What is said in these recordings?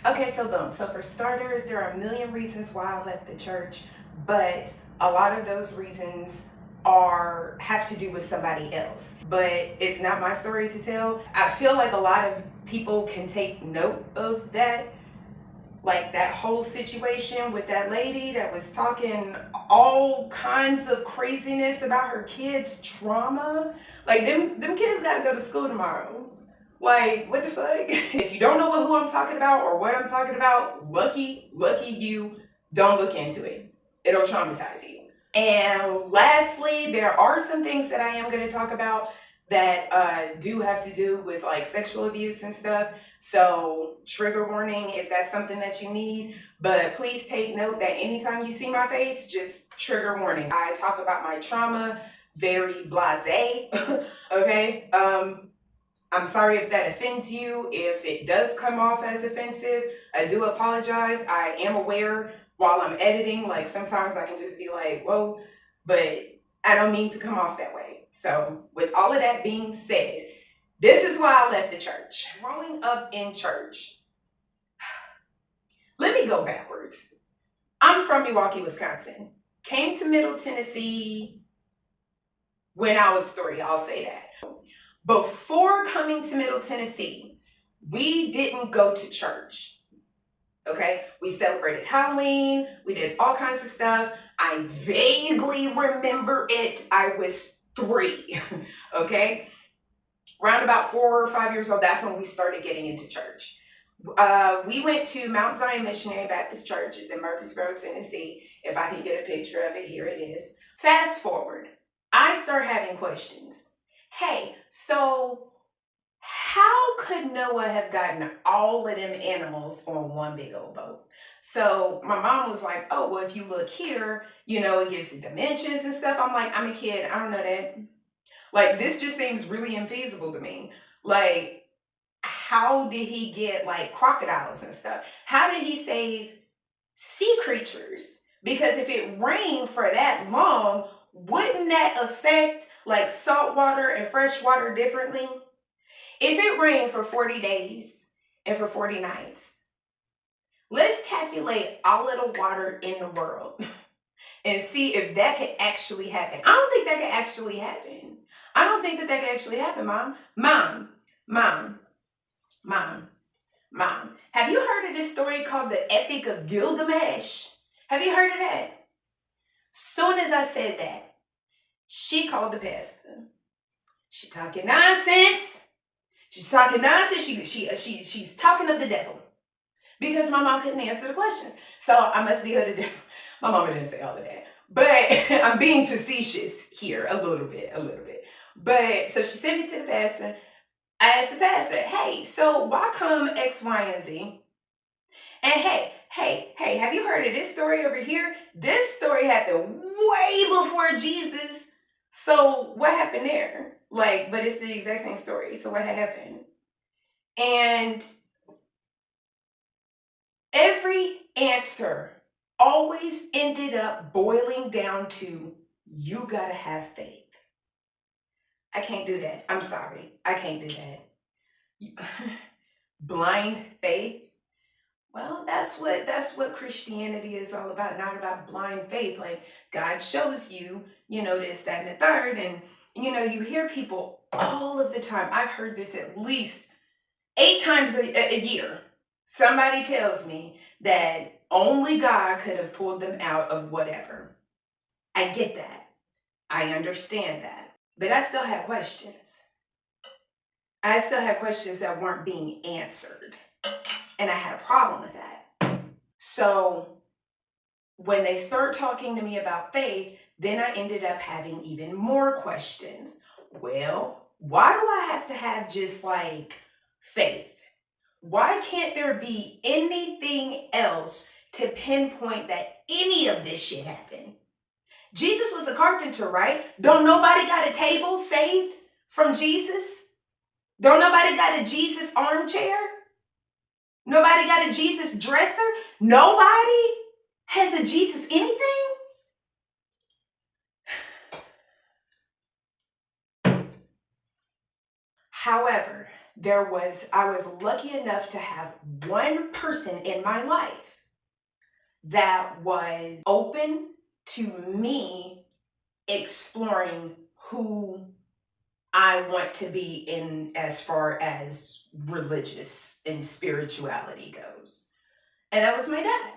Okay, so boom. So for starters, there are a million reasons why I left the church, but a lot of those reasons are have to do with somebody else. But it's not my story to tell. I feel like a lot of people can take note of that, like that whole situation with that lady that was talking all kinds of craziness about her kids' trauma. Like them kids gotta go to school tomorrow. Like, what the fuck? If you don't know who I'm talking about or what I'm talking about, lucky you, don't look into it. It'll traumatize you. And lastly, there are some things that I am going to talk about that do have to do with like sexual abuse and stuff. So, trigger warning if that's something that you need. But please take note that anytime you see my face, just trigger warning. I talk about my trauma very blase. Okay. I'm sorry if that offends you. If it does come off as offensive, I do apologize. I am aware while I'm editing, like sometimes I can just be like, whoa, but I don't mean to come off that way. So, with all of that being said, this is why I left the church. Growing up in church, let me go backwards. I'm from Milwaukee, Wisconsin. Came to Middle Tennessee when I was 3, I'll say that. Before coming to Middle Tennessee, we didn't go to church. Okay, we celebrated Halloween, we did all kinds of stuff. I vaguely remember it. I was 3. Okay, around about 4 or 5 years old, that's when we started getting into church. We went to Mount Zion Missionary Baptist Church. It's in Murfreesboro, Tennessee. If I can get a picture of it, here it is. Fast forward, I start having questions. Hey, so how could Noah have gotten all of them animals on one big old boat? So my mom was like, oh, well, if you look here, it gives the dimensions and stuff. I'm like, I'm a kid. I don't know that. Like, this just seems really infeasible to me. Like, how did he get like crocodiles and stuff? How did he save sea creatures? Because if it rained for that long, wouldn't that affect like salt water and fresh water differently? If it rained for 40 days and for 40 nights, let's calculate all of the water in the world and see if that could actually happen. I don't think that could actually happen. I don't think that that could actually happen, Mom. Mom, Mom, Mom. Have you heard of this story called the Epic of Gilgamesh? Have you heard of that? Soon as I said that, she called the pastor. She talking nonsense. She's talking nonsense. She's talking of the devil. Because my mom couldn't answer the questions. So I must be her to devil. My mama didn't say all of that. But I'm being facetious here a little bit. But so she sent me to the pastor. I asked the pastor, hey, so why come X, Y, and Z? And hey, have you heard of this story over here? This story happened way before Jesus. So what happened there? Like, but it's the exact same story. So what had happened? And every answer always ended up boiling down to you gotta have faith. I can't do that. I'm sorry. I can't do that. Blind faith. Well, that's what Christianity is all about. Not about blind faith. Like God shows you, this, that, and the third, and you hear people all of the time. I've heard this at least 8 times a year. Somebody tells me that only God could have pulled them out of whatever. I get that. I understand that. But I still had questions. I still had questions that weren't being answered. And I had a problem with that. So when they start talking to me about faith, then I ended up having even more questions. Well, why do I have to have just like faith? Why can't there be anything else to pinpoint that any of this shit happened? Jesus was a carpenter, right? Don't nobody got a table saved from Jesus? Don't nobody got a Jesus armchair? Nobody got a Jesus dresser? Nobody has a Jesus anything? However, I was lucky enough to have one person in my life that was open to me exploring who I want to be in as far as religious and spirituality goes. And that was my dad.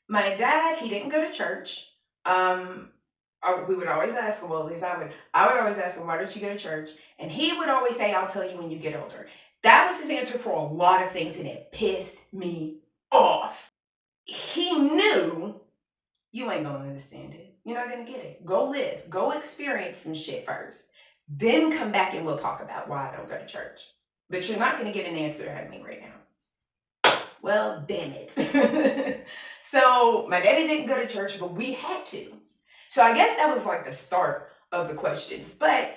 My dad, he didn't go to church. We would always ask him, well, at least I would always ask him, why don't you go to church? And he would always say, I'll tell you when you get older. That was his answer for a lot of things, and it pissed me off. He knew you ain't gonna understand it. You're not gonna get it. Go live, go experience some shit first. Then come back and we'll talk about why I don't go to church. But you're not gonna get an answer out of me right now. Well, damn it. So my daddy didn't go to church, but we had to. So I guess that was like the start of the questions. But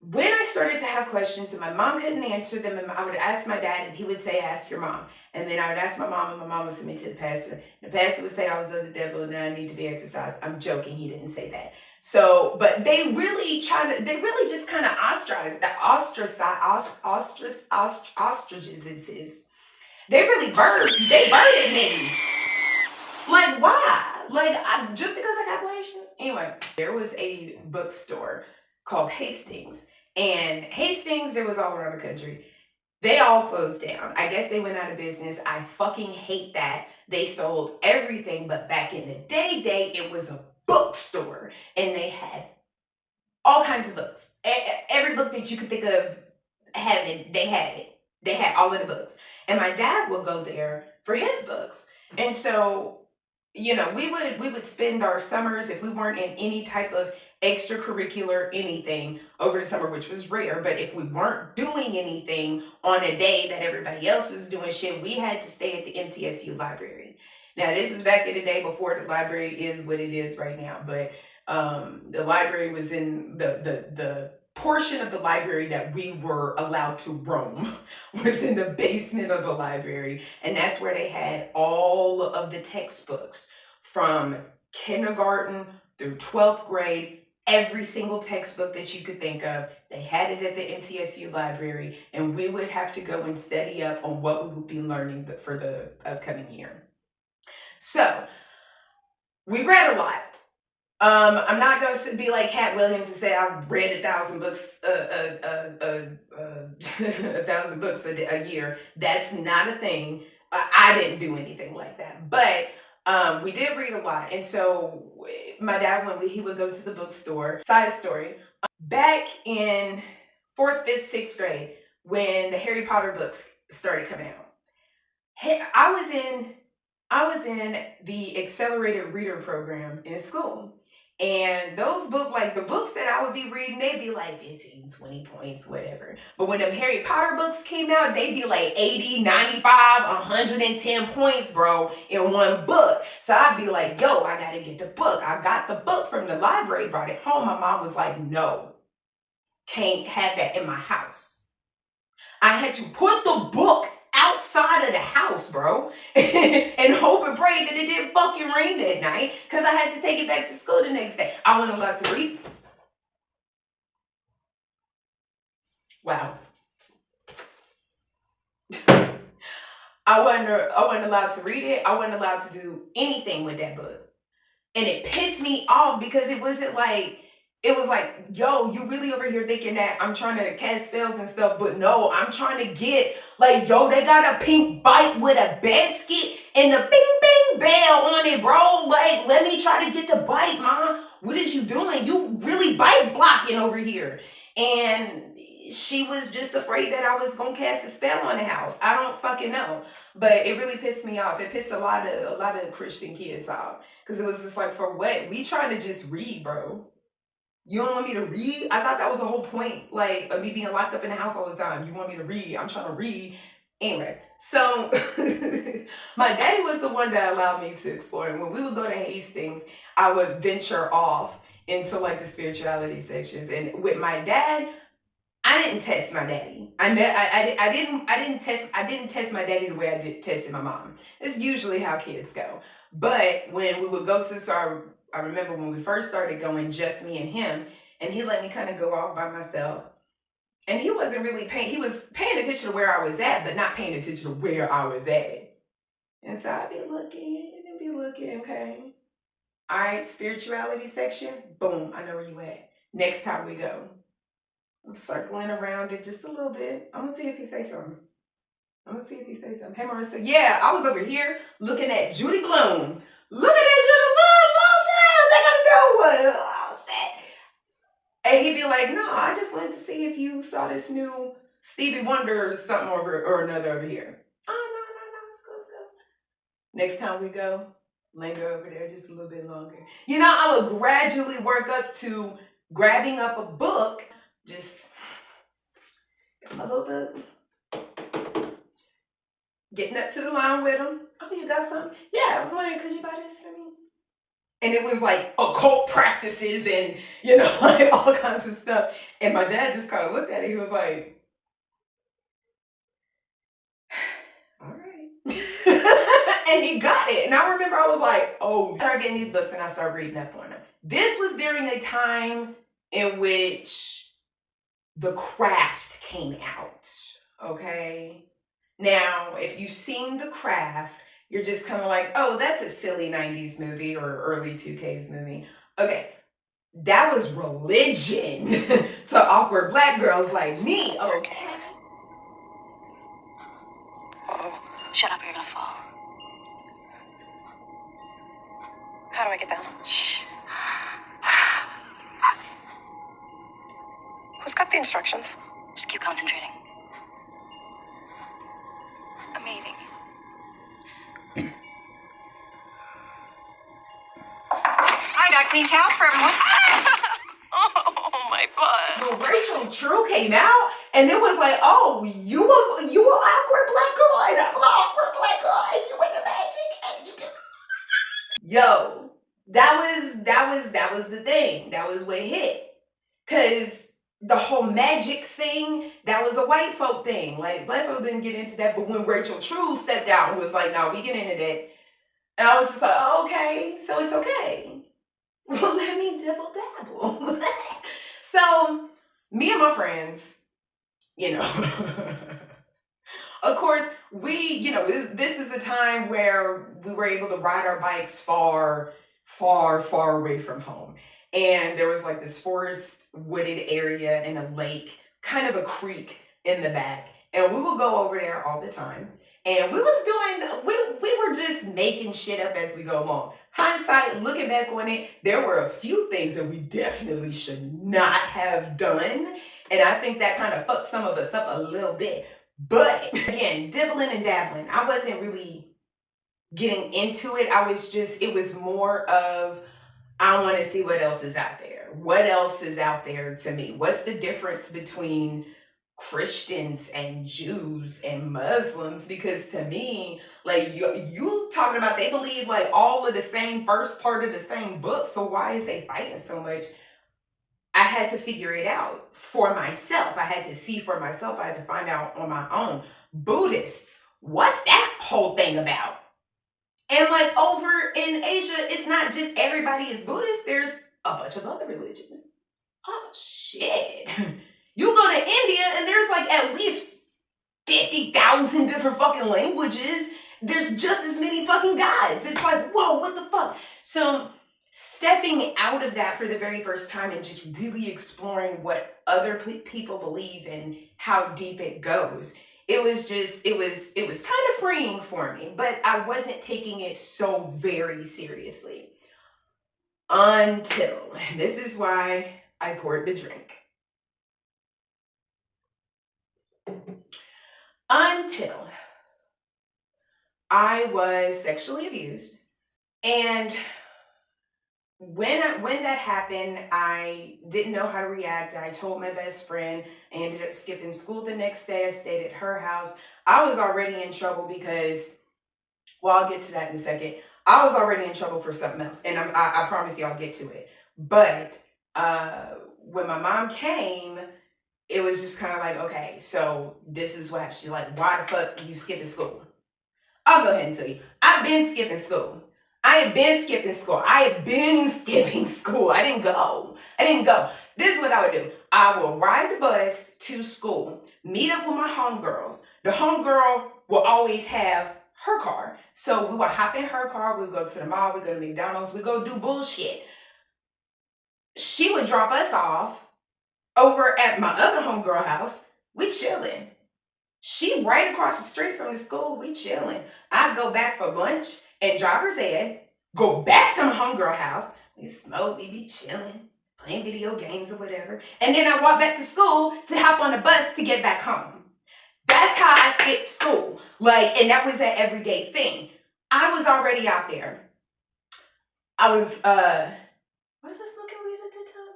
when I started to have questions and my mom couldn't answer them, and I would ask my dad and he would say, ask your mom. And then I would ask my mom and my mom would send me to the pastor. And the pastor would say I was of the devil and I need to be exorcised. I'm joking, he didn't say that. So, but they really just kind of ostracize. They really birded me. Like, why? Like, just because I got questions? Anyway, there was a bookstore called Hastings. And Hastings, it was all around the country. They all closed down. I guess they went out of business. I fucking hate that. They sold everything, but back in the day, it was a bookstore. And they had all kinds of books. Every book that you could think of having, they had it. They had all of the books. And my dad would go there for his books. And so, you know, we would spend our summers, if we weren't in any type of extracurricular anything over the summer, which was rare, but if we weren't doing anything on a day that everybody else was doing shit, we had to stay at the MTSU library. Now, this was back in the day before the library is what it is right now, but the library was in the portion of the library that we were allowed to roam was in the basement of the library. And that's where they had all of the textbooks from kindergarten through 12th grade. Every single textbook that you could think of, they had it at the MTSU library, and we would have to go and study up on what we would be learning for the upcoming year. So we read a lot. I'm not going to be like Cat Williams and say I've read 1,000 books, 1,000 books a year. That's not a thing. I didn't do anything like that, but we did read a lot. And so my dad, when he would go to the bookstore, side story, back in 4th, 5th, 6th grade, when the Harry Potter books started coming out, I was in the accelerated reader program in school. And those books, like the books that I would be reading, they'd be like 15, 20 points, whatever. But when them Harry Potter books came out, they'd be like 80, 95, 110 points, bro, in one book. So I'd be like, yo, I gotta get the book. I got the book from the library, brought it home. My mom was like, no, can't have that in my house. I had to put the book outside of the house, bro, and hope and pray that it didn't fucking rain that night, because I had to take it back to school the next day. I wasn't allowed to read. Wow. I wasn't allowed to read it. I wasn't allowed to do anything with that book. And it pissed me off because it was like, yo, you really over here thinking that I'm trying to cast spells and stuff, but no, I'm trying to get, like, yo, they got a pink bike with a basket and the bing, bing bell on it, bro. Like, let me try to get the bike, Mom. What is you doing? You really bike blocking over here. And she was just afraid that I was going to cast a spell on the house. I don't fucking know. But it really pissed me off. It pissed a lot of Christian kids off. Because it was just like, for what? We trying to just read, bro. You don't want me to read? I thought that was the whole point, like, of me being locked up in the house all the time. You want me to read? I'm trying to read. Anyway, so my daddy was the one that allowed me to explore. And when we would go to Hastings, I would venture off into like the spirituality sections. And with my dad, I didn't test my daddy. I didn't test my daddy the way I tested my mom. It's usually how kids go. But when we would go to the I remember when we first started going, just me and him, and he let me kind of go off by myself. And he wasn't really he was paying attention to where I was at, but not paying attention to where I was at. And so I'd be looking, okay. All right, spirituality section, boom, I know where you at. Next time we go. I'm circling around it just a little bit. I'm gonna see if he say something. Hey, Marissa. Yeah, I was over here looking at Judy Blume. Look at that Judy Blume. They gotta know what. Oh, shit. And he'd be like, no, I just wanted to see if you saw this new Stevie Wonder or something or another over here. Oh, no. Let's go. Next time we go, linger over there just a little bit longer. You know, I would gradually work up to grabbing up a book, just a little bit. Getting up to the line with him. Oh, you got something? Yeah, I was wondering, could you buy this for me? And it was like occult practices and, you know, like all kinds of stuff. And my dad just kind of looked at it. He was like, all right. And he got it. And I remember I was like, oh, I started getting these books and I started reading up on them. This was during a time in which The Craft came out, okay? Now, if you've seen The Craft, you're just kind of like, oh, that's a silly 90s movie or early 2Ks movie. Okay, that was religion to awkward black girls like me, okay? Uh-oh. Shut up, you're gonna fall. How do I get down? Shh. Who's got the instructions? Just keep concentrating. Amazing. I got clean towels for everyone. Oh, my butt. Well, Rachel True came out, and it was like, oh, you a awkward black girl, and I'm an awkward black girl, and you in the magic, and you can... Yo, that was the thing. That was what hit. Cause the whole magic thing, that was a white folk thing. Like, black folk didn't get into that. But when Rachel True stepped out and was like, no, we get into that. And I was just like, oh, okay, so it's okay. Well, let me dibble dabble. So, me and my friends, you know, of course, this is a time where we were able to ride our bikes far away from home. And there was like this forest wooded area and a lake, kind of a creek in the back. And we would go over there all the time. And we were just making shit up as we go along. Hindsight, looking back on it, there were a few things that we definitely should not have done. And I think that kind of fucked some of us up a little bit. But again, dibbling and dabbling, I wasn't really getting into it. It was more of, I want to see what else is out there. What else is out there to me? What's the difference between Christians and Jews and Muslims? Because to me, like you talking about, they believe like all of the same first part of the same book. So why is they fighting so much? I had to figure it out for myself. I had to see for myself. I had to find out on my own. Buddhists, what's that whole thing about? And like over in Asia, it's not just everybody is Buddhist. There's a bunch of other religions. Oh, shit. You go to India and there's like at least 50,000 different fucking languages. There's just as many fucking gods. It's like, whoa, what the fuck? So stepping out of that for the very first time and just really exploring what other people believe and how deep it goes. It was kind of freeing for me, but I wasn't taking it so very seriously. Until, this is why I poured the drink. Until I was sexually abused. And when that happened, I didn't know how to react. I told my best friend. I ended up skipping school the next day. I stayed at her house. I was already in trouble because, well, I'll get to that in a second. I was already in trouble for something else. And I promise you I'll get to it. But when my mom came, it was just kind of like, okay, so this is what she's like, why the fuck you skipping school? I'll go ahead and tell you. I've been skipping school. I I had been skipping school. I didn't go. This is what I would do. I will ride the bus to school, meet up with my homegirls. The homegirl will always have her car. So we would hop in her car, we'd go to the mall, we'd go to McDonald's, we'd go do bullshit. She would drop us off over at my other homegirl house. We chilling. She right across the street from the school. We chilling. I'd go back for lunch and driver's ed, go back to my homegirl house. We smoke, we be chilling, playing video games or whatever. And then I walk back to school to hop on the bus to get back home. That's how I skipped school. And that was an everyday thing. I was already out there. I was I smoking weed at that time?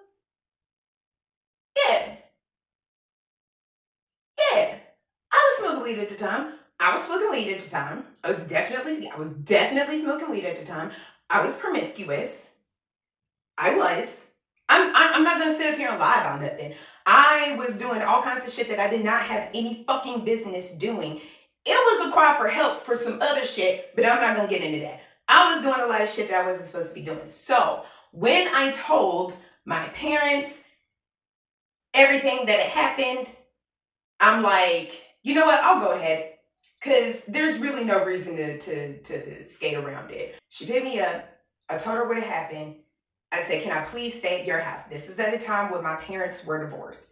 Yeah. Yeah. I was smoking weed at the time. I was definitely smoking weed at the time. I was promiscuous. I'm not gonna sit up here and lie about nothing. I was doing all kinds of shit that I did not have any fucking business doing. It was a cry for help for some other shit, but I'm not gonna get into that. I was doing a lot of shit that I wasn't supposed to be doing. So when I told my parents everything that had happened, I'm like, you know what? I'll go ahead. Because there's really no reason to skate around it. She picked me up. I told her what had happened. I said, can I please stay at your house? This was at a time when my parents were divorced.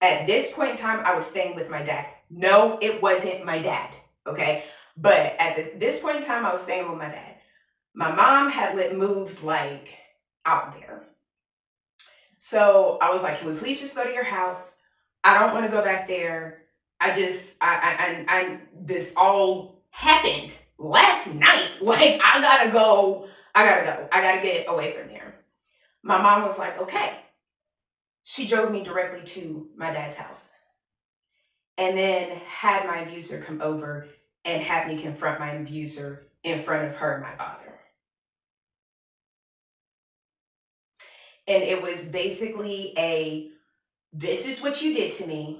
At this point in time, I was staying with my dad. No, it wasn't my dad, okay? But at this point in time, I was staying with my dad. My mom had moved out there. So I was like, can we please just go to your house? I don't want to go back there. This all happened last night. I gotta go. I gotta get away from there. My mom was like, okay. She drove me directly to my dad's house and then had my abuser come over and had me confront my abuser in front of her and my father. And it was basically this is what you did to me.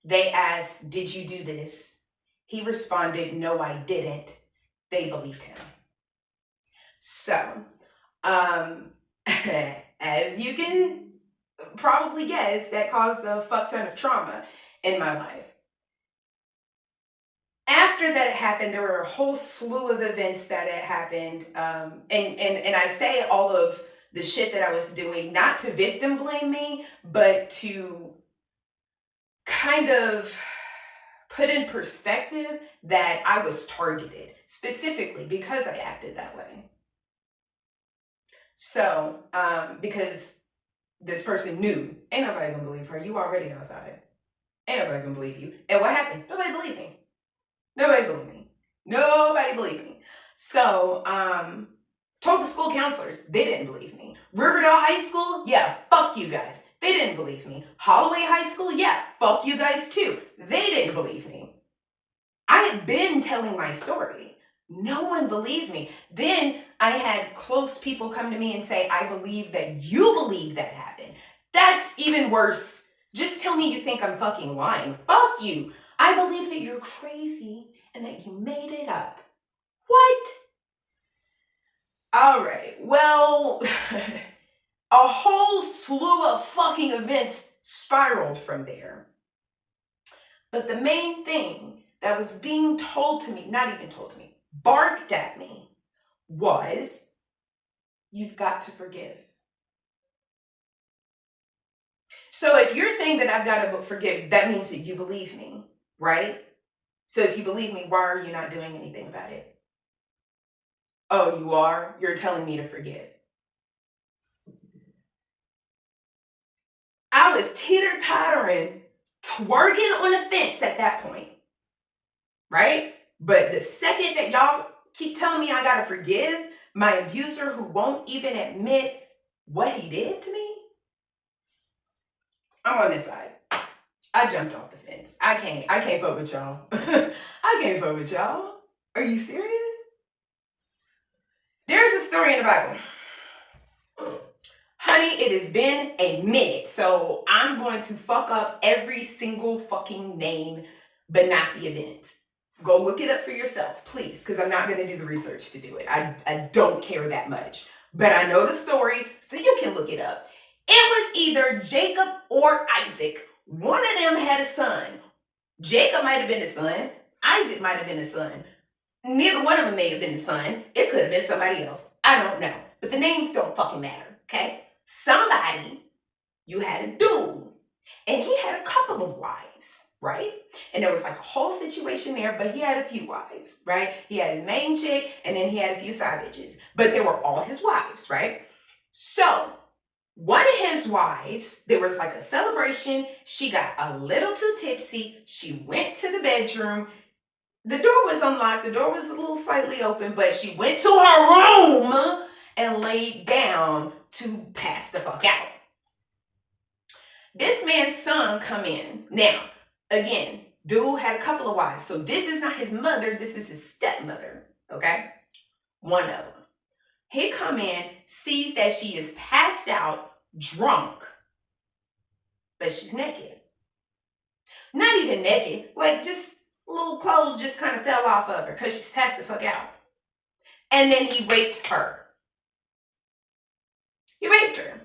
They asked, did you do this? He responded, no, I didn't. They believed him. So, as you can probably guess, that caused a fuck ton of trauma in my life. After that happened, there were a whole slew of events that had happened. And I say all of the shit that I was doing, not to victim blame me, but to kind of put in perspective that I was targeted specifically because I acted that way. So, because this person knew, ain't nobody gonna believe her. You already outside. Ain't nobody gonna believe you. And what happened? Nobody believed me. Nobody believed me. So, told the school counselors, they didn't believe me. Riverdale High School, yeah, fuck you guys. They didn't believe me. Holloway High School, yeah, fuck you guys too. They didn't believe me. I had been telling my story. No one believed me. Then I had close people come to me and say, I believe that you believe that happened. That's even worse. Just tell me you think I'm fucking lying. Fuck you. I believe that you're crazy and that you made it up. What? All right, well, a whole slew of fucking events spiraled from there. But the main thing that was being told to me, not even told to me, barked at me, was, you've got to forgive. So if you're saying that I've got to forgive, that means that you believe me, right? So if you believe me, why are you not doing anything about it? Oh, you are? You're telling me to forgive. I was teeter-tottering, twerking on the fence at that point, right? But the second that y'all keep telling me I gotta forgive my abuser who won't even admit what he did to me, I'm on this side. I jumped off the fence. I can't fuck with y'all. I can't fuck with y'all. Are you serious? There's a story in the Bible. Honey, it has been a minute, so I'm going to fuck up every single fucking name, but not the event. Go look it up for yourself, please, because I'm not going to do the research to do it. I don't care that much. But I know the story, so you can look it up. It was either Jacob or Isaac. One of them had a son. Jacob might have been the son. Isaac might have been the son. Neither one of them may have been the son. It could have been somebody else. I don't know. But the names don't fucking matter, okay? Somebody, you had a dude, and he had a couple of wives, right? And there was like a whole situation there, but he had a few wives, right? He had his main chick, and then he had a few side bitches. But they were all his wives, right? So, one of his wives, there was like a celebration. She got a little too tipsy. She went to the bedroom. The door was unlocked. The door was a little slightly open, but she went to her room and laid down to pass the fuck out. This man's son come in. Now, again, dude had a couple of wives. So this is not his mother. This is his stepmother, okay? One of them. He come in, sees that she is passed out, drunk, but she's naked. Not even naked, like just little clothes just kind of fell off of her because she's passed the fuck out. And then he raped her. He raped her.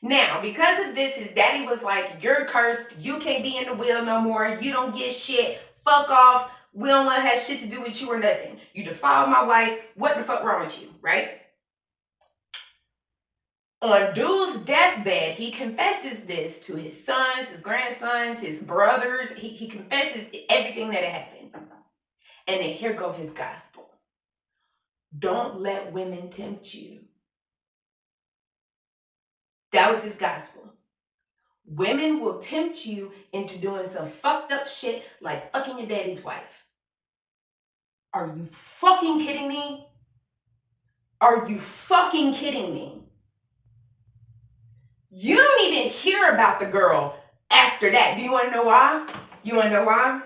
Now, because of this, his daddy was like, you're cursed. You can't be in the will no more. You don't get shit. Fuck off. We don't want to have shit to do with you or nothing. You defiled my wife. What the fuck wrong with you, right? On dude's deathbed, he confesses this to his sons, his grandsons, his brothers. He confesses everything that had happened. And then here go his gospel. Don't let women tempt you. That was his gospel. Women will tempt you into doing some fucked up shit like fucking your daddy's wife. Are you fucking kidding me? Are you fucking kidding me? You don't even hear about the girl after that. Do you want to know why? You want to know why?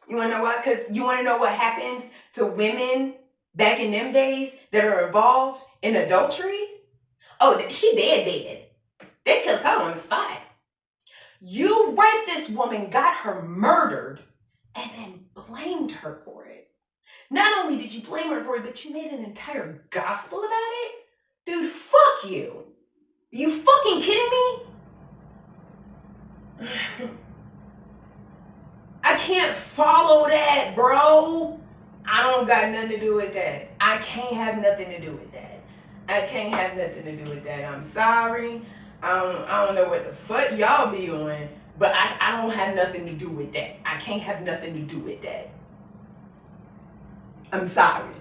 You want to know why? Because you want to know what happens to women back in them days that are involved in adultery? Oh, she dead. They killed her on the spot. You raped this woman, got her murdered, and then blamed her for it. Not only did you blame her for it, but you made an entire gospel about it? Dude, fuck you. You fucking kidding me? I can't follow that, bro. I don't got nothing to do with that. I can't have nothing to do with that. I can't have nothing to do with that. I'm sorry. I don't know what the fuck y'all be on, but I don't have nothing to do with that. I can't have nothing to do with that. I'm sorry.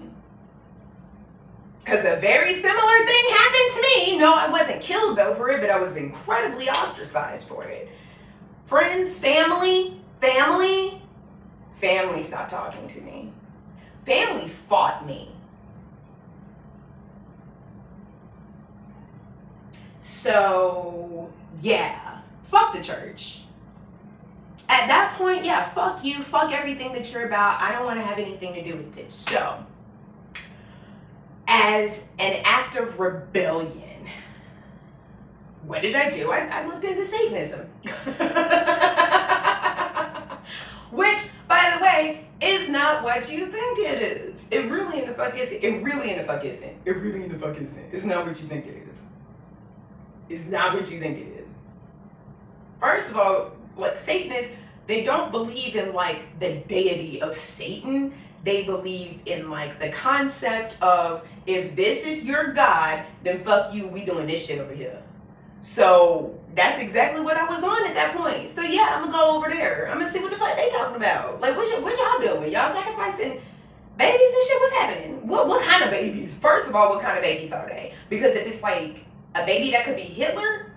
Because a very similar thing happened to me. No, I wasn't killed over it, but I was incredibly ostracized for it. Friends, family stopped talking to me. Family fought me. So, yeah, fuck the church. At that point, yeah, fuck you, fuck everything that you're about. I don't want to have anything to do with it. So, as an act of rebellion, what did I do? I looked into Satanism. Which, by the way, is not what you think it is. It really in the fuck isn't. It really in the fuck isn't. It really in the fuck isn't. It's not what you think it is. It's not what you think it is. First of all, like Satanists, they don't believe in like the deity of Satan. They believe in like the concept of if this is your God, then fuck you, we doing this shit over here. So that's exactly what I was on at that point. So yeah, I'm gonna go over there. I'm gonna see what the fuck they talking about. Like what y'all doing? Y'all sacrificing babies and shit? What's happening? What kind of babies? First of all, what kind of babies are they? Because if it's like a baby that could be Hitler,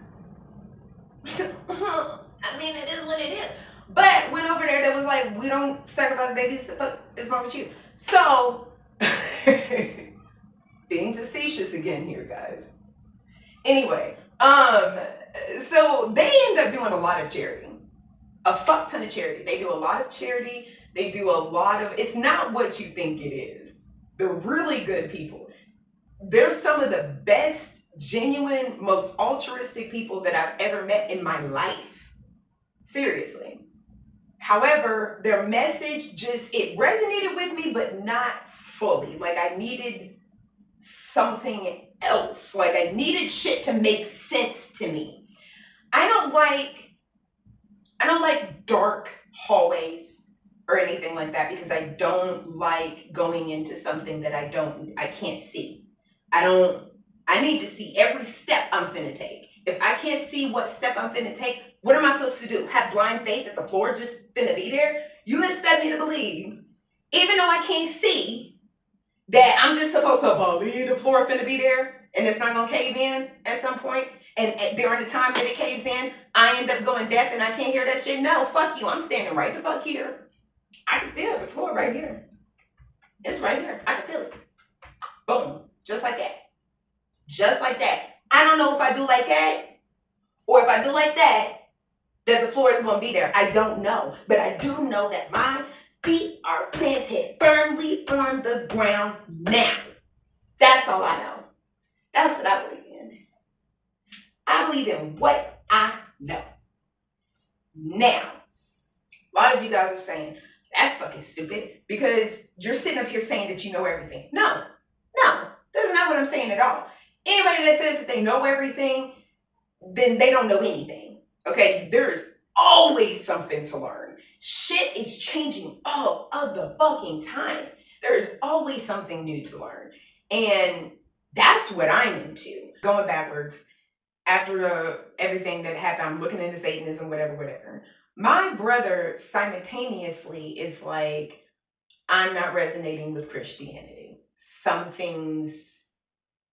I mean, it is what it is. But went over there that was like, we don't sacrifice babies. The fuck is wrong with you? So, being facetious again here, guys. Anyway, so they end up doing a lot of charity. A fuck ton of charity. They do a lot of charity. They do a lot of, it's not what you think it is. They're really good people. They're some of the best, genuine, most altruistic people that I've ever met in my life. Seriously. However, their message it resonated with me, but not fully. Like I needed something else. Like I needed shit to make sense to me. I don't like dark hallways or anything like that because I don't like going into something that I can't see. I need to see every step I'm finna take. If I can't see what step I'm finna take, what am I supposed to do? Have blind faith that the floor just finna be there? You expect me to believe, even though I can't see, that I'm just supposed to believe the floor finna be there and it's not gonna cave in at some point? And during the time that it caves in, I end up going deaf and I can't hear that shit? No, fuck you. I'm standing right the fuck here. I can feel the floor right here. It's right here. I can feel it. Boom. Just like that. Just like that. I don't know if I do like that or if I do like that the floor is going to be there. I don't know. But I do know that my feet are planted firmly on the ground now. That's all I know. That's what I believe in. I believe in what I know. Now, a lot of you guys are saying, that's fucking stupid because you're sitting up here saying that you know everything. No, that's not what I'm saying at all. Anybody that says that they know everything, then they don't know anything. Okay, there is always something to learn. Shit is changing all of the fucking time. There is always something new to learn. And that's what I'm into. Going backwards, after everything that happened, I'm looking into Satanism, whatever. My brother simultaneously is like, I'm not resonating with Christianity. Something's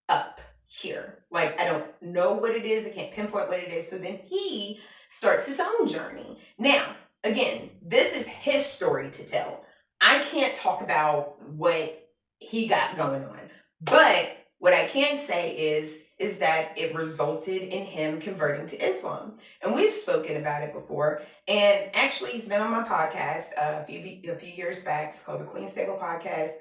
up here. Like, I don't know what it is. I can't pinpoint what it is. So then he starts his own journey. Now, again, this is his story to tell. I can't talk about what he got going on. But what I can say is that it resulted in him converting to Islam. And we've spoken about it before. And actually, he's been on my podcast a few years back. It's called the Queen's Table Podcast.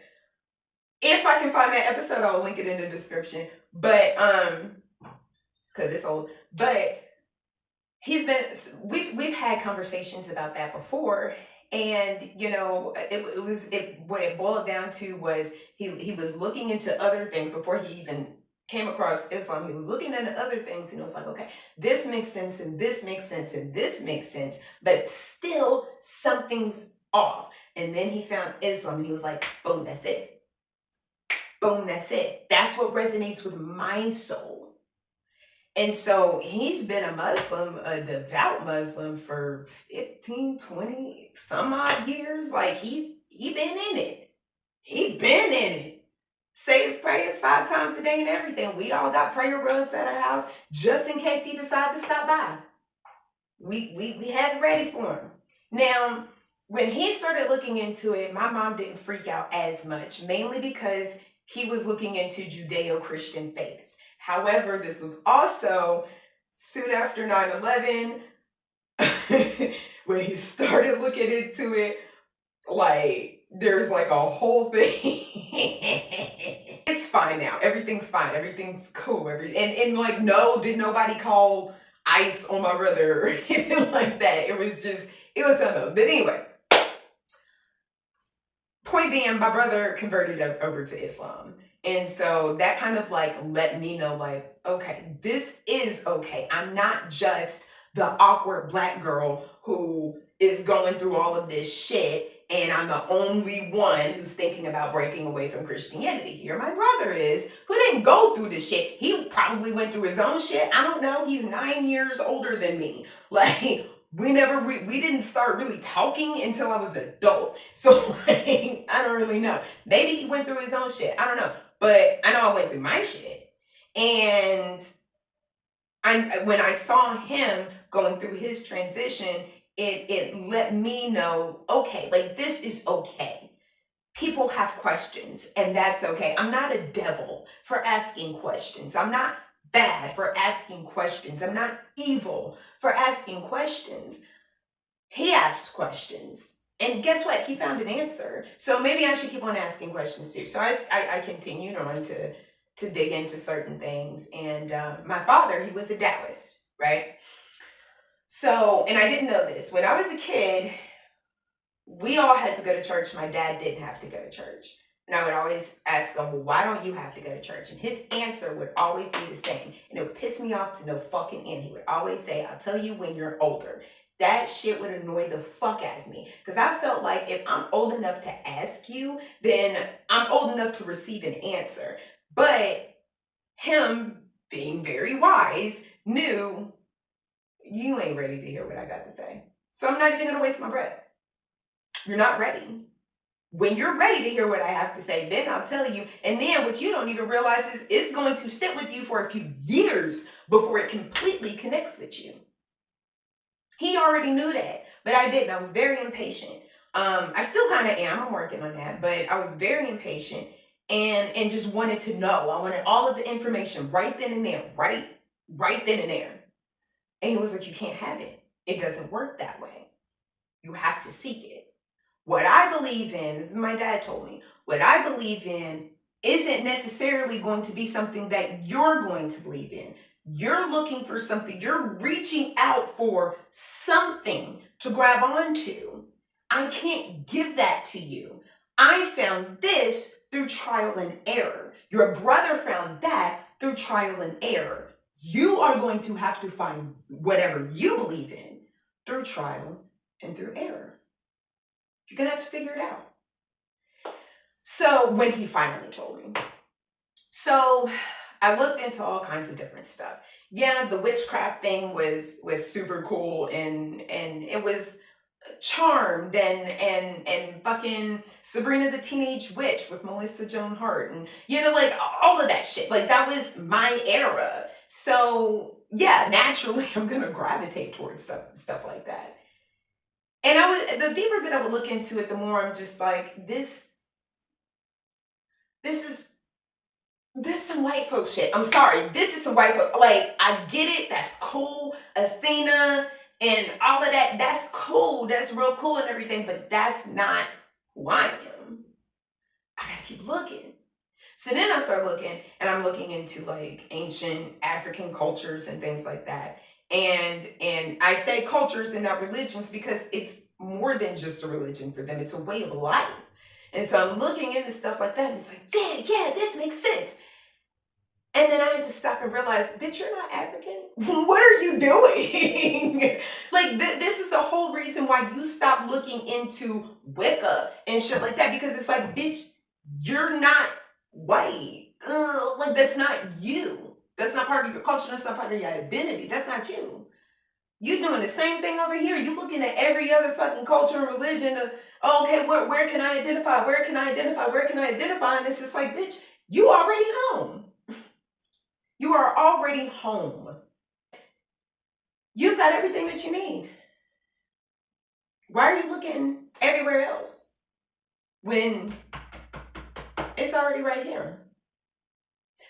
If I can find that episode, I'll link it in the description. But because it's old. But we've had conversations about that before. And you know, what it boiled down to was he was looking into other things before he even came across Islam. He was looking into other things and it was like, okay, this makes sense and this makes sense and this makes sense, but still something's off. And then he found Islam and he was like, boom, that's it. Boom, that's it. That's what resonates with my soul. And so he's been a Muslim, a devout Muslim for 15, 20, some odd years. Like he been in it. He been in it. Say his prayers 5 times a day and everything. We all got prayer rugs at our house just in case he decided to stop by. We have it ready for him. Now, when he started looking into it, my mom didn't freak out as much, mainly because he was looking into Judeo-Christian faiths. However, this was also soon after 9/11 when he started looking into it. Like, there's like a whole thing. It's fine now. Everything's fine. Everything's cool. And like, no, did nobody call ICE on my brother or anything like that. It was something else. But anyway, point being, my brother converted over to Islam. And so that kind of like let me know like, okay, this is okay. I'm not just the awkward black girl who is going through all of this shit and I'm the only one who's thinking about breaking away from Christianity. Here my brother is, who didn't go through this shit. He probably went through his own shit. I don't know. He's 9 years older than me. Like, we didn't start really talking until I was an adult. So like, I don't really know. Maybe he went through his own shit. I don't know. But I know I went through my shit. And when I saw him going through his transition, it let me know, okay, like this is okay. People have questions and that's okay. I'm not a devil for asking questions. I'm not bad for asking questions. I'm not evil for asking questions. He asked questions. And guess what? He found an answer. So maybe I should keep on asking questions too. So I continued on to dig into certain things. And my father, he was a Taoist, right? So, and I didn't know this. When I was a kid, we all had to go to church. My dad didn't have to go to church. And I would always ask him, well, why don't you have to go to church? And his answer would always be the same. And it would piss me off to no fucking end. He would always say, I'll tell you when you're older. That shit would annoy the fuck out of me. Because I felt like if I'm old enough to ask you, then I'm old enough to receive an answer. But him, being very wise, knew you ain't ready to hear what I got to say. So I'm not even going to waste my breath. You're not ready. When you're ready to hear what I have to say, then I'll tell you. And then what you don't even realize is it's going to sit with you for a few years before it completely connects with you. He already knew that, but I didn't. I was very impatient. I still kind of am. I'm working on that, but I was very impatient and just wanted to know. I wanted all of the information right then and there, right then and there. And he was like, you can't have it. It doesn't work that way. You have to seek it. What I believe in, this is my dad told me, what I believe in isn't necessarily going to be something that you're going to believe in. You're looking for something. You're reaching out for something to grab onto. I can't give that to you. I found this through trial and error. Your brother found that through trial and error. You are going to have to find whatever you believe in through trial and through error. You're going to have to figure it out. So when he finally told me, so I looked into all kinds of different stuff. Yeah, the witchcraft thing was super cool and it was Charmed and fucking Sabrina the Teenage Witch with Melissa Joan Hart and like all of that shit. Like that was my era. So yeah, naturally I'm gonna gravitate towards stuff like that. And the deeper that I would look into it, the more I'm just like, this is some white folk shit. I'm sorry. This is some white folk. Like, I get it. That's cool. Athena and all of that. That's cool. That's real cool and everything. But that's not who I am. I gotta keep looking. So then I start looking and I'm looking into like ancient African cultures and things like that. And I say cultures and not religions because it's more than just a religion for them. It's a way of life. And so I'm looking into stuff like that and it's like, yeah, this makes sense. And then I had to stop and realize, bitch, you're not African. What are you doing? Like, this is the whole reason why you stop looking into Wicca and shit like that. Because it's like, bitch, you're not white. Like, that's not you. That's not part of your culture. That's not part of your identity. That's not you. You doing the same thing over here. You looking at every other fucking culture and religion. Okay, where can I identify? Where can I identify? Where can I identify? And it's just like, bitch, you already home. You are already home. You've got everything that you need. Why are you looking everywhere else when it's already right here?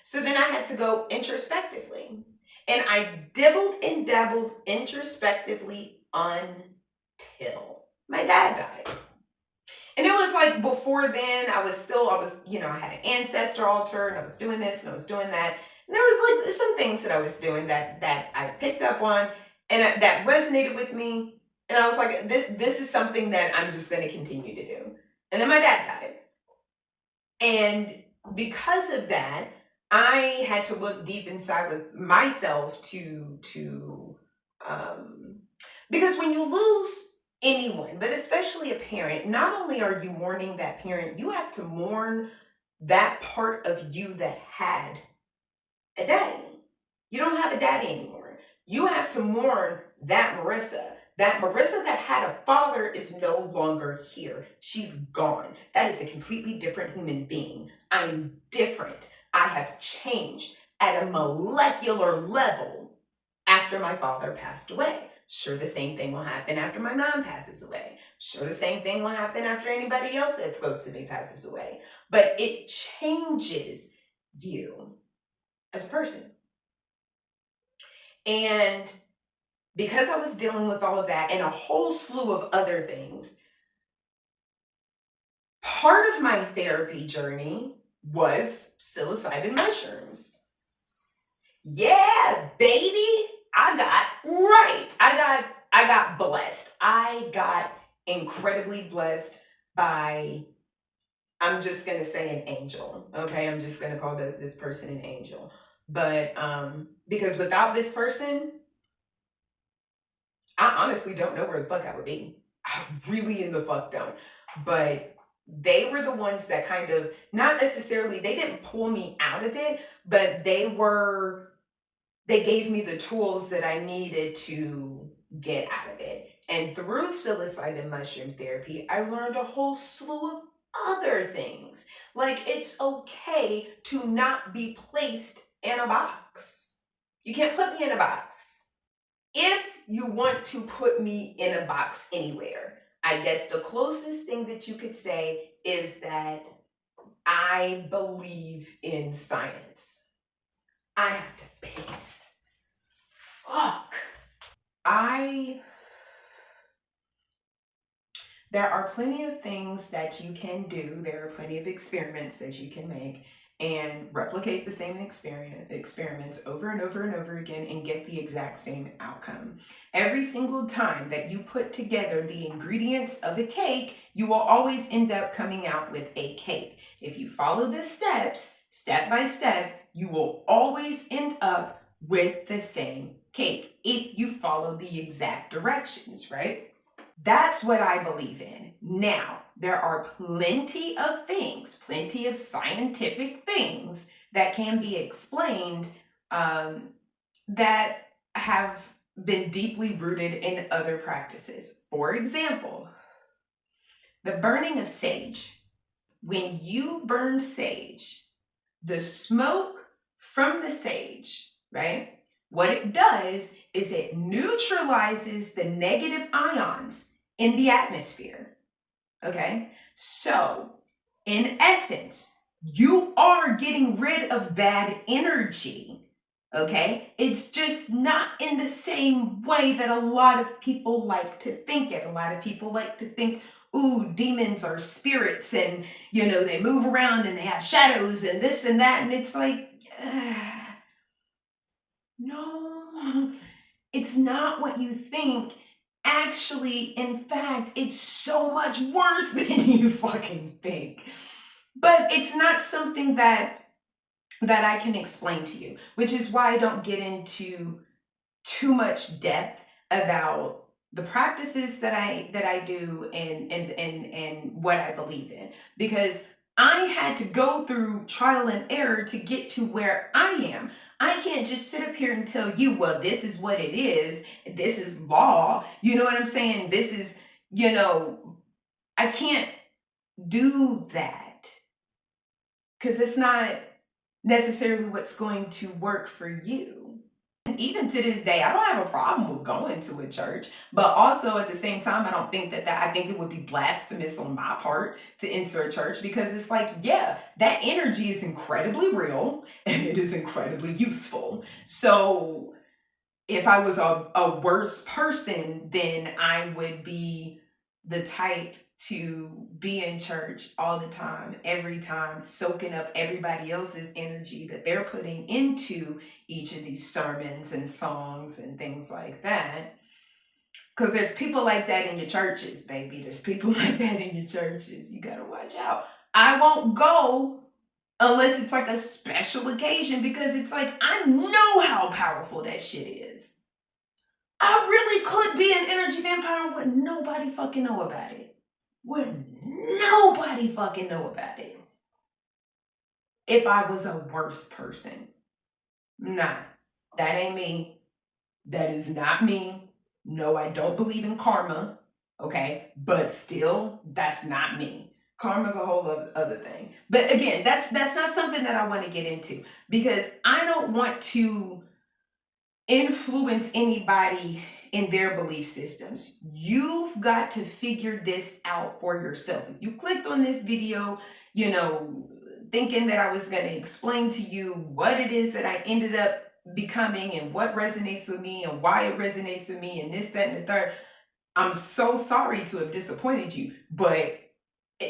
So then I had to go introspectively. And I dibbled and dabbled introspectively until my dad died. And it was like before then, I had an ancestor altar and I was doing this and I was doing that. And there was like some things that I was doing that I picked up on and that resonated with me. And I was like, this is something that I'm just going to continue to do. And then my dad died. And because of that, I had to look deep inside with myself because when you lose anyone, but especially a parent, not only are you mourning that parent, you have to mourn that part of you that had a daddy. You don't have a daddy anymore. You have to mourn that Marissa. That Marissa that had a father is no longer here. She's gone. That is a completely different human being. I'm different. I have changed at a molecular level after my father passed away. Sure, the same thing will happen after my mom passes away. Sure, the same thing will happen after anybody else that's close to me passes away. But it changes you as a person. And because I was dealing with all of that and a whole slew of other things, part of my therapy journey was psilocybin mushrooms. Yeah, baby. I got blessed. I got incredibly blessed by, I'm just gonna say, an angel. Okay, I'm just gonna call this person an angel. But because without this person, I honestly don't know where the fuck I would be. I really in the fuck don't. But they were the ones that kind of, not necessarily, they didn't pull me out of it, but they gave me the tools that I needed to get out of it. And through psilocybin mushroom therapy, I learned a whole slew of other things. Like, it's okay to not be placed in a box. You can't put me in a box. If you want to put me in a box anywhere, I guess the closest thing that you could say is that I believe in science. I have to piss. Fuck. There are plenty of things that you can do. There are plenty of experiments that you can make and replicate the same experiments over and over and over again and get the exact same outcome. Every single time that you put together the ingredients of a cake, you will always end up coming out with a cake. If you follow the steps, step by step, you will always end up with the same cake if you follow the exact directions, right? That's what I believe in. Now, there are plenty of things, plenty of scientific things that can be explained that have been deeply rooted in other practices. For example, the burning of sage. When you burn sage, the smoke from the sage, right? What it does is it neutralizes the negative ions in the atmosphere. Okay? So, in essence, you are getting rid of bad energy. Okay? It's just not in the same way that a lot of people like to think it. A lot of people like to think, ooh, demons are spirits and, they move around and they have shadows and this and that. And it's like, no, it's not what you think. Actually, in fact, it's so much worse than you fucking think. But it's not something that I can explain to you, which is why I don't get into too much depth about the practices that I do and what I believe in, because I had to go through trial and error to get to where I am. I can't just sit up here and tell you, well, this is what it is. This is law. You know what I'm saying? This is, I can't do that because it's not necessarily what's going to work for you. Even to this day, I don't have a problem with going to a church, but also at the same time, I don't think I think it would be blasphemous on my part to enter a church, because it's like, yeah, that energy is incredibly real and it is incredibly useful. So if I was a worse person, then I would be the type to be in church all the time, every time, soaking up everybody else's energy that they're putting into each of these sermons and songs and things like that. Because there's people like that in your churches, baby. There's people like that in your churches. You gotta watch out. I won't go unless it's like a special occasion, because it's like, I know how powerful that shit is. I really could be an energy vampire and would nobody fucking know about it. Would nobody fucking know about it if I was a worse person. Nah, that ain't me. That is not me. No, I don't believe in karma. Okay, but still, that's not me. Karma's a whole other thing. But again, that's not something that I want to get into, because I don't want to influence anybody in their belief systems. You've got to figure this out for yourself. If you clicked on this video, thinking that I was going to explain to you what it is that I ended up becoming and what resonates with me and why it resonates with me and this, that, and the third, I'm so sorry to have disappointed you, but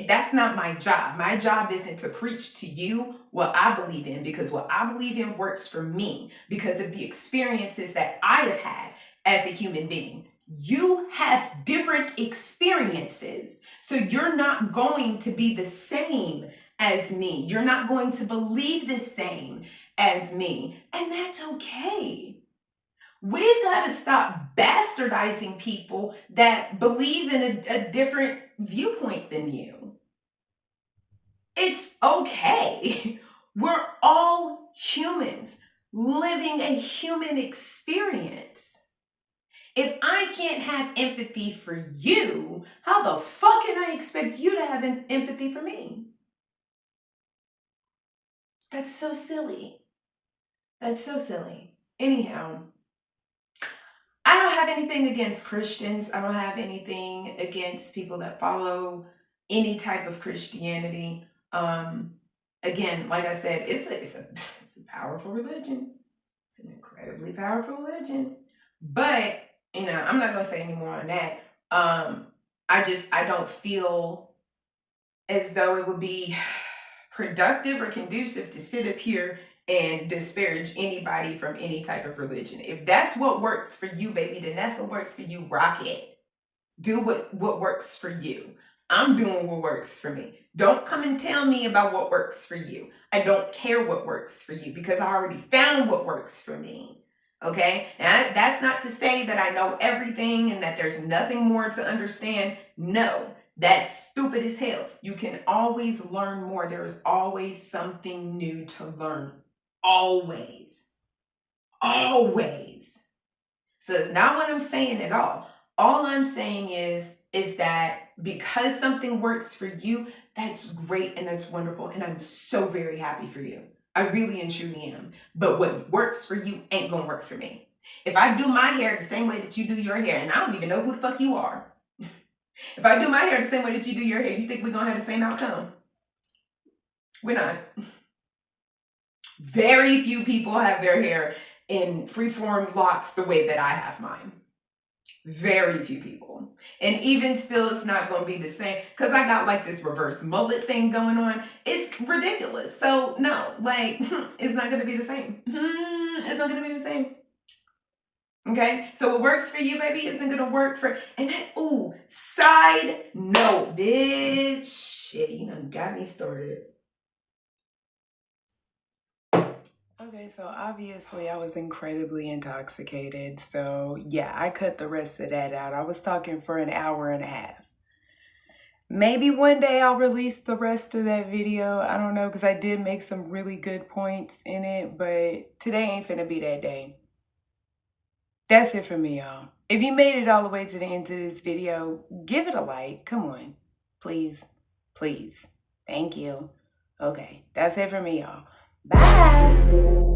that's not my job. My job isn't to preach to you what I believe in, because what I believe in works for me because of the experiences that I have had as a human being. You have different experiences. So you're not going to be the same as me. You're not going to believe the same as me. And that's okay. We've got to stop bastardizing people that believe in a different viewpoint than you. It's okay. We're all humans living a human experience. If I can't have empathy for you, how the fuck can I expect you to have empathy for me? That's so silly. That's so silly. Anyhow, I don't have anything against Christians. I don't have anything against people that follow any type of Christianity. Again, like I said, it's a powerful religion. It's an incredibly powerful religion. But, I'm not gonna say any more on that. I don't feel as though it would be productive or conducive to sit up here and disparage anybody from any type of religion. If that's what works for you, baby, then that's what works for you. Rock it. Do what works for you. I'm doing what works for me. Don't come and tell me about what works for you. I don't care what works for you because I already found what works for me. Okay? And that's not to say that I know everything and that there's nothing more to understand. No. That's stupid as hell. You can always learn more. There is always something new to learn. Always. Always. So it's not what I'm saying at all. All I'm saying is that because something works for you, that's great and that's wonderful. And I'm so very happy for you. I really and truly am. But what works for you ain't gonna work for me. If I do my hair the same way that you do your hair, and I don't even know who the fuck you are. If I do my hair the same way that you do your hair, you think we're gonna have the same outcome? We're not. Very few people have their hair in freeform locks the way that I have mine. Very few people. And even still, it's not going to be the same because I got like this reverse mullet thing going on. It's ridiculous. So no, like, it's not going to be the same. It's not going to be the same. Okay, so what works for you, baby, isn't gonna work for, and that, side note, bitch, shit, you done got me started. Okay, so obviously I was incredibly intoxicated, so yeah, I cut the rest of that out. I was talking for an hour and a half. Maybe one day I'll release the rest of that video, I don't know, because I did make some really good points in it, but today ain't finna be that day. That's it for me, y'all. If you made it all the way to the end of this video, give it a like. Come on. Please. Please. Thank you. Okay. That's it for me, y'all. Bye.